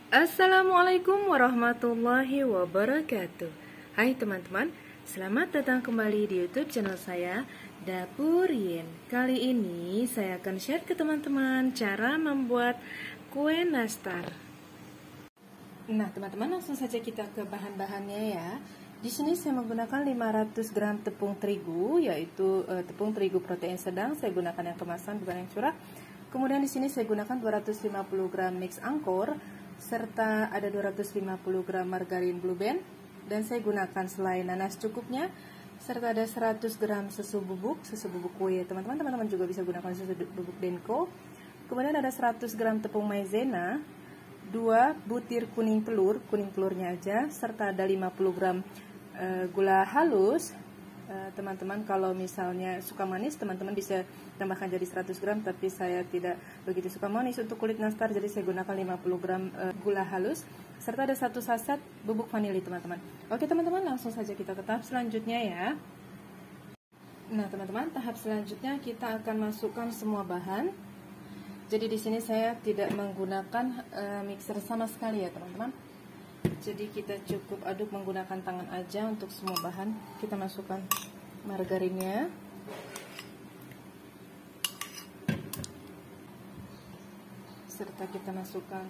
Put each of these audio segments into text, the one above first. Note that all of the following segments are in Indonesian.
Assalamualaikum warahmatullahi wabarakatuh. Hai teman-teman, selamat datang kembali di YouTube channel saya, Dapur Yin. Kali ini saya akan share ke teman-teman cara membuat kue nastar. Nah teman-teman, langsung saja kita ke bahan-bahannya ya. Di sini saya menggunakan 500 gram tepung terigu, yaitu tepung terigu protein sedang. Saya gunakan yang kemasan, bukan yang curah. Kemudian di sini saya gunakan 250 gram mix angkor, serta ada 250 gram margarin Blue Band, dan saya gunakan selai nanas cukupnya, serta ada 100 gram susu bubuk kue. Teman-teman juga bisa gunakan susu bubuk Denko. Kemudian ada 100 gram tepung maizena, 2 butir kuning telurnya aja, serta ada 50 gram gula halus. Teman-teman kalau misalnya suka manis, teman-teman bisa tambahkan jadi 100 gram, tapi saya tidak begitu suka manis untuk kulit nastar, jadi saya gunakan 50 gram gula halus, serta ada 1 saset bubuk vanili teman-teman. Oke teman-teman, langsung saja kita ke tahap selanjutnya ya. Nah teman-teman, tahap selanjutnya kita akan masukkan semua bahan. Jadi di sini saya tidak menggunakan mixer sama sekali ya teman-teman. Jadi kita cukup aduk menggunakan tangan aja untuk semua bahan. Kita masukkan margarinnya, serta kita masukkan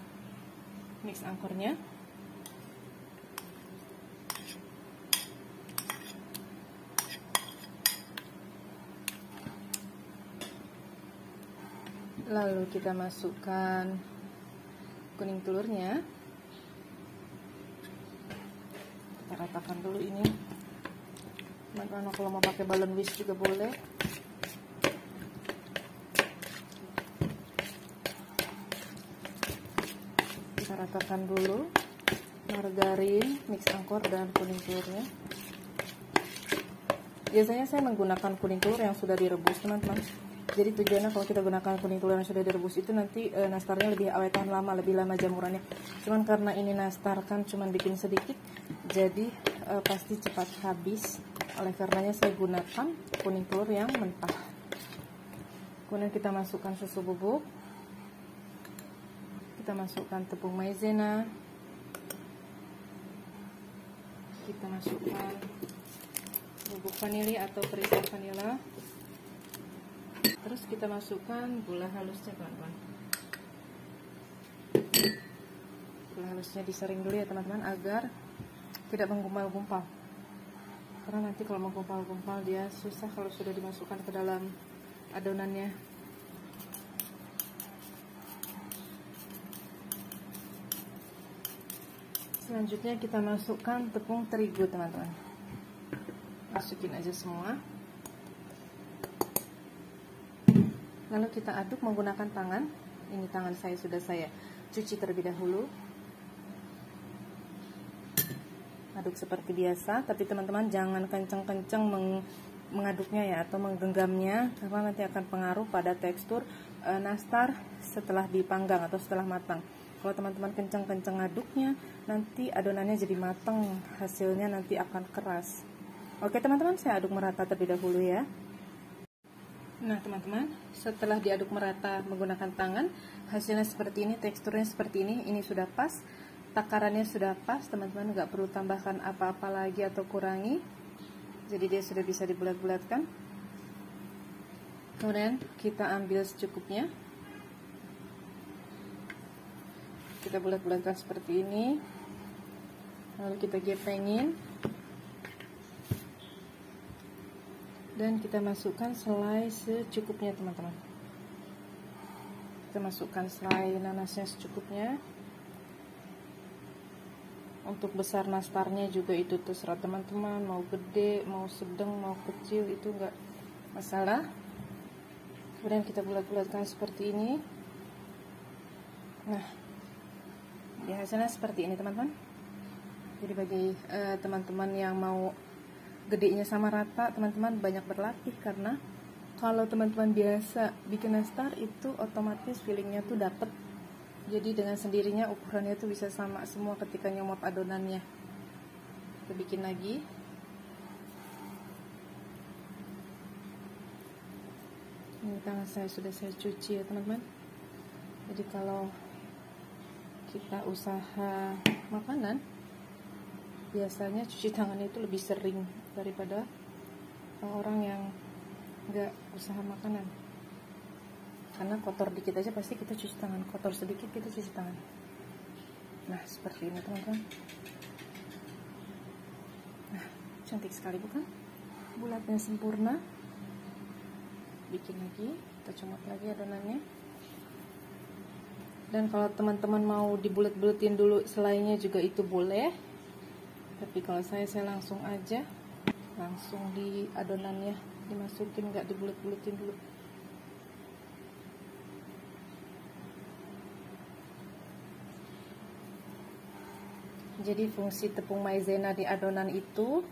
mix angkornya, lalu kita masukkan kuning telurnya. Kita ratakan dulu ini teman-teman. Kalau mau pakai balon whisk juga boleh. Kita ratakan dulu margarin, mix angkor, dan kuning telurnya. Biasanya saya menggunakan kuning telur yang sudah direbus teman-teman. Jadi tujuannya kalau kita gunakan kuning telur yang sudah direbus itu nanti nastarnya lebih awet tahan lama, lebih lama jamurannya. Cuman karena ini nastar kan cuman bikin sedikit, jadi pasti cepat habis. Oleh karenanya saya gunakan kuning telur yang mentah. Kemudian kita masukkan susu bubuk, kita masukkan tepung maizena, kita masukkan bubuk vanili atau perisa vanila, terus kita masukkan gula halusnya teman-teman. Gula halusnya disaring dulu ya teman-teman agar tidak menggumpal-gumpal, karena nanti kalau menggumpal-gumpal dia susah kalau sudah dimasukkan ke dalam adonannya. Selanjutnya kita masukkan tepung terigu teman-teman. Masukin aja semua, lalu kita aduk menggunakan tangan. Ini tangan saya sudah saya cuci terlebih dahulu. Aduk seperti biasa, tapi teman-teman jangan kenceng-kenceng mengaduknya ya, atau menggenggamnya, karena nanti akan pengaruh pada tekstur nastar setelah dipanggang atau setelah matang. Kalau teman-teman kenceng-kenceng ngaduknya, nanti adonannya jadi matang, hasilnya nanti akan keras. Oke teman-teman, saya aduk merata terlebih dahulu ya. Nah teman-teman, setelah diaduk merata menggunakan tangan, hasilnya seperti ini, teksturnya seperti ini sudah pas, takarannya sudah pas teman-teman, nggak perlu tambahkan apa-apa lagi atau kurangi. Jadi dia sudah bisa dibulat-bulatkan. Kemudian kita ambil secukupnya, kita bulat-bulatkan seperti ini, lalu kita gepengin, dan kita masukkan selai secukupnya teman-teman. Kita masukkan selai nanasnya secukupnya. Untuk besar nastarnya juga itu terserah teman-teman, mau gede, mau sedang, mau kecil, itu enggak masalah. Kemudian kita bulat-bulatkan seperti ini. Nah, hasilnya seperti ini teman-teman. Jadi bagi teman-teman yang mau gedenya sama rata, teman-teman banyak berlatih, karena kalau teman-teman biasa bikin nastar itu otomatis feelingnya tuh dapet. Jadi dengan sendirinya ukurannya tuh bisa sama semua ketika nyomot adonannya. Kita bikin lagi. Ini tangan saya sudah saya cuci ya teman-teman. Jadi kalau kita usaha makanan, biasanya cuci tangan itu lebih sering daripada orang yang nggak usaha makanan. Karena kotor dikit aja pasti kita cuci tangan, kotor sedikit kita cuci tangan. Nah, seperti ini teman-teman. Nah, cantik sekali bukan? Bulatnya sempurna. Bikin lagi, kita comot lagi adonannya. Dan kalau teman-teman mau dibulet-buletin dulu selainya juga itu boleh. Tapi kalau saya langsung aja, langsung di adonannya dimasukin, nggak dibulet-buletin dulu. Jadi fungsi tepung maizena di adonan itu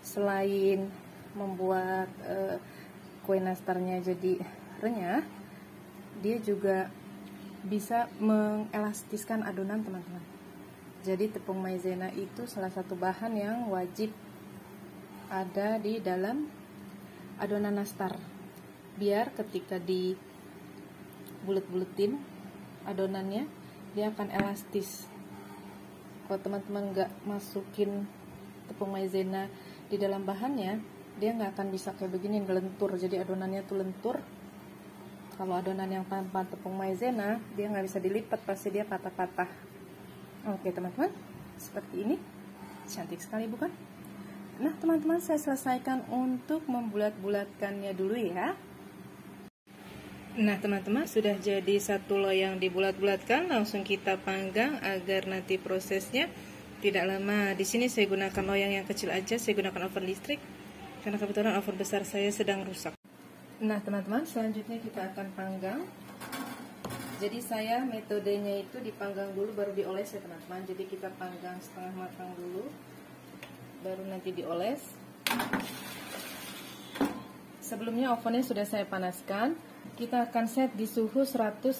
selain membuat kue nastarnya jadi renyah, dia juga bisa mengelastiskan adonan teman-teman. Jadi tepung maizena itu salah satu bahan yang wajib ada di dalam adonan nastar, biar ketika dibulet-buletin adonannya dia akan elastis. Kalau teman-teman nggak masukin tepung maizena di dalam bahannya, dia nggak akan bisa kayak begini ngelentur. Jadi adonannya tuh lentur. Kalau adonan yang tanpa tepung maizena, dia nggak bisa dilipat, pasti dia patah-patah. Oke teman-teman, seperti ini. Cantik sekali bukan? Nah teman-teman, saya selesaikan untuk membulat-bulatkannya dulu ya. Nah teman-teman, sudah jadi satu loyang dibulat-bulatkan, langsung kita panggang agar nanti prosesnya tidak lama. Di sini saya gunakan loyang yang kecil aja, saya gunakan oven listrik karena kebetulan oven besar saya sedang rusak. Nah teman-teman, selanjutnya kita akan panggang. Jadi saya metodenya itu dipanggang dulu baru dioles ya teman-teman. Jadi kita panggang setengah matang dulu, baru nanti dioles. Sebelumnya ovennya sudah saya panaskan. Kita akan set di suhu 150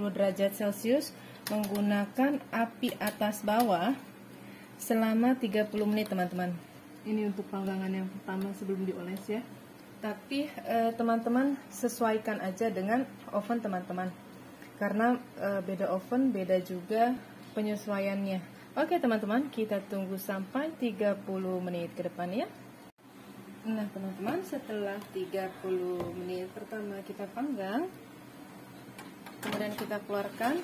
derajat Celcius menggunakan api atas bawah selama 30 menit teman-teman. Ini untuk panggangan yang pertama sebelum dioles ya. Tapi teman-teman sesuaikan aja dengan oven teman-teman. Karena beda oven, beda juga penyesuaiannya. Oke teman-teman, kita tunggu sampai 30 menit ke depan ya. Nah teman-teman, setelah 30 menit pertama kita panggang, kemudian kita keluarkan,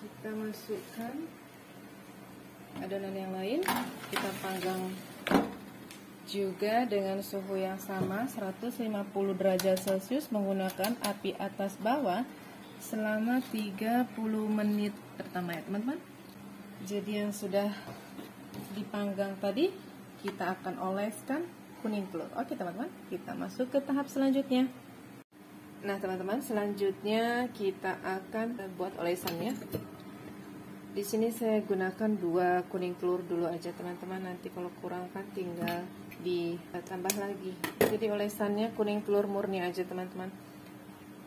kita masukkan adonan yang lain, kita panggang juga dengan suhu yang sama 150 derajat Celcius menggunakan api atas bawah selama 30 menit pertama ya teman-teman. Jadi yang sudah dipanggang tadi kita akan oleskan kuning telur. Oke teman-teman, kita masuk ke tahap selanjutnya. Nah teman-teman, selanjutnya kita akan buat olesannya. Di sini saya gunakan 2 kuning telur dulu aja teman-teman. Nanti kalau kurang kan tinggal ditambah lagi. Jadi olesannya kuning telur murni aja teman-teman.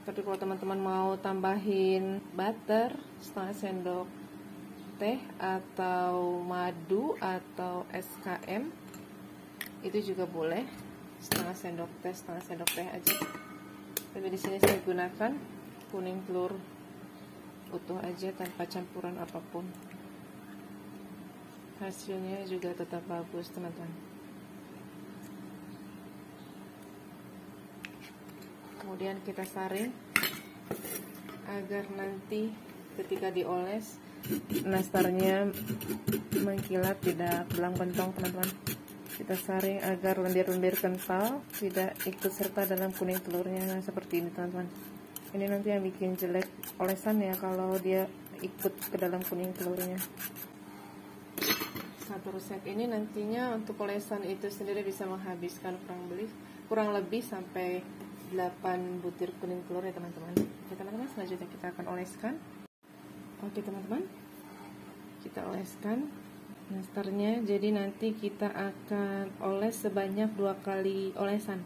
Tapi kalau teman-teman mau tambahin butter setengah sendok teh atau madu atau SKM, itu juga boleh, setengah sendok teh aja. Tapi di sini saya gunakan kuning telur utuh aja tanpa campuran apapun. Hasilnya juga tetap bagus teman-teman. Kemudian kita saring agar nanti ketika dioles nastarnya mengkilap, tidak belang bentong teman-teman. Kita saring agar lendir-lendir kental tidak ikut serta dalam kuning telurnya. Nah, seperti ini teman-teman. Ini nanti yang bikin jelek olesannya kalau dia ikut ke dalam kuning telurnya. Satu resep ini nantinya untuk olesan itu sendiri bisa menghabiskan kurang lebih sampai 8 butir kuning telur ya teman-teman. Oke teman-teman, selanjutnya kita akan oleskan. Oke teman-teman, kita oleskan nastarnya. Jadi nanti kita akan oles sebanyak 2 kali olesan.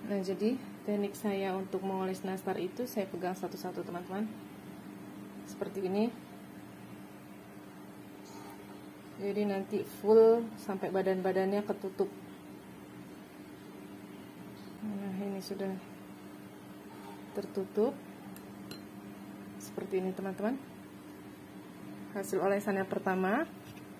Nah jadi teknik saya untuk mengoles nastar itu saya pegang satu-satu teman-teman, seperti ini. Jadi nanti full sampai badan-badannya ketutup. Nah ini sudah tertutup. seperti ini teman-teman. Hasil olesan yang pertama.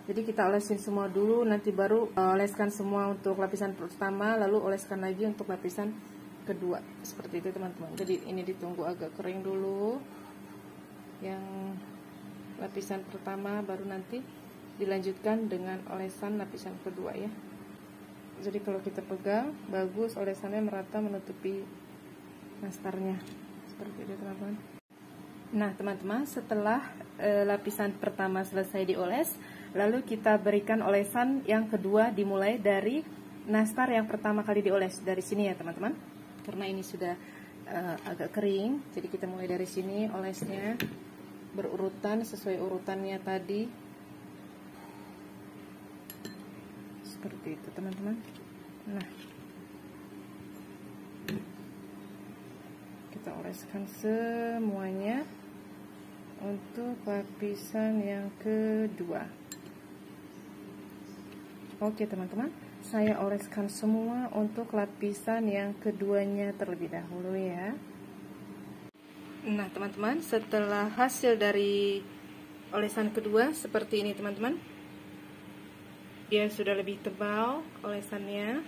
Jadi kita olesin semua dulu, nanti baru oleskan semua untuk lapisan pertama, lalu oleskan lagi untuk lapisan kedua. Seperti itu teman-teman. Jadi ini ditunggu agak kering dulu yang lapisan pertama, baru nanti dilanjutkan dengan olesan lapisan kedua ya. Jadi kalau kita pegang bagus, olesannya merata menutupi nastarnya. Seperti itu teman-teman. Nah teman-teman, setelah lapisan pertama selesai dioles, lalu kita berikan olesan yang kedua, dimulai dari nastar yang pertama kali dioles. Dari sini ya teman-teman, karena ini sudah agak kering, jadi kita mulai dari sini olesnya berurutan sesuai urutannya tadi. Seperti itu teman-teman. Nah, kita oleskan semuanya untuk lapisan yang kedua. Oke teman-teman, saya oleskan semua untuk lapisan yang keduanya terlebih dahulu ya. Nah teman-teman, setelah hasil dari olesan kedua seperti ini teman-teman, dia sudah lebih tebal olesannya.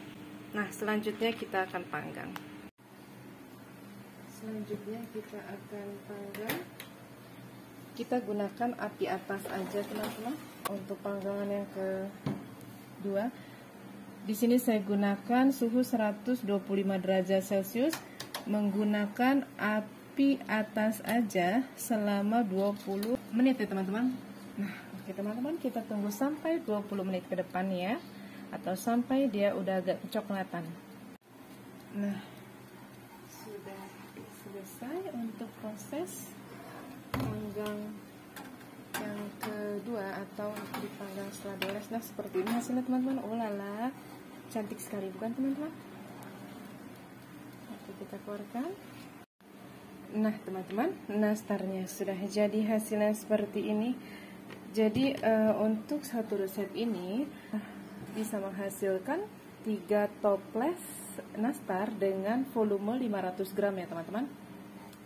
Nah selanjutnya kita akan panggang. Selanjutnya kita akan panggang. Kita gunakan api atas aja teman-teman untuk panggangan yang kedua. Di sini saya gunakan suhu 125 derajat Celcius, menggunakan api atas aja selama 20 menit ya teman-teman. Nah, oke teman-teman, kita tunggu sampai 20 menit ke depan ya, atau sampai dia udah agak kecoklatan. Nah, sudah selesai untuk proses panggang yang kedua atau dipanggang setelah dioles. Nah seperti ini hasilnya teman-teman. Oh lala, cantik sekali bukan teman-teman? Oke, kita keluarkan. Nah teman-teman, nastarnya sudah jadi, hasilnya seperti ini. Jadi untuk satu resep ini bisa menghasilkan 3 toples nastar dengan volume 500 gram ya teman-teman.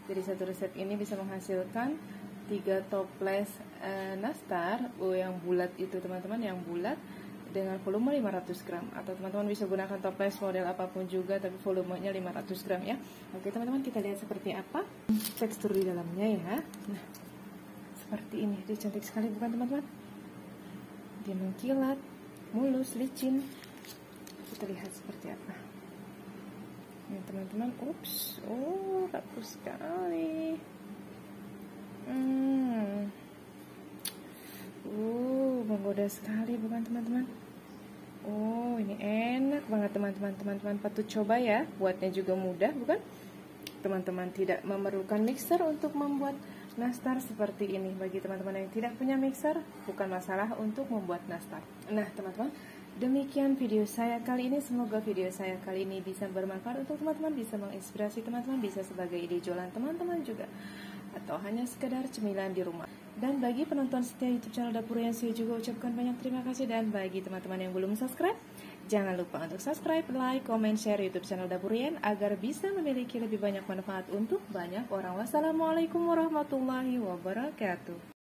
Jadi satu resep ini bisa menghasilkan 3 toples nastar yang bulat itu teman-teman, yang bulat dengan volume 500 gram. Atau teman-teman bisa gunakan toples model apapun juga, tapi volumenya 500 gram ya. Oke teman-teman, kita lihat seperti apa tekstur di dalamnya ya. Nah seperti ini, dia cantik sekali bukan teman-teman? Dia mengkilat, mulus, licin. Kita lihat seperti apa. Ini teman-teman, ups, oh rapuh sekali. Menggoda sekali bukan teman-teman? Oh ini enak banget teman-teman, patut coba ya. Buatnya juga mudah bukan? Teman-teman tidak memerlukan mixer untuk membuat nastar seperti ini. Bagi teman-teman yang tidak punya mixer, bukan masalah untuk membuat nastar. Nah teman-teman, demikian video saya kali ini. Semoga video saya kali ini bisa bermanfaat untuk teman-teman, bisa menginspirasi teman-teman, bisa sebagai ide jualan teman-teman juga, atau hanya sekedar cemilan di rumah. Dan bagi penonton setia YouTube channel Dapurian, saya juga ucapkan banyak terima kasih. Dan bagi teman-teman yang belum subscribe, jangan lupa untuk subscribe, like, comment, share YouTube channel Dapurian agar bisa memiliki lebih banyak manfaat untuk banyak orang. Wassalamualaikum warahmatullahi wabarakatuh.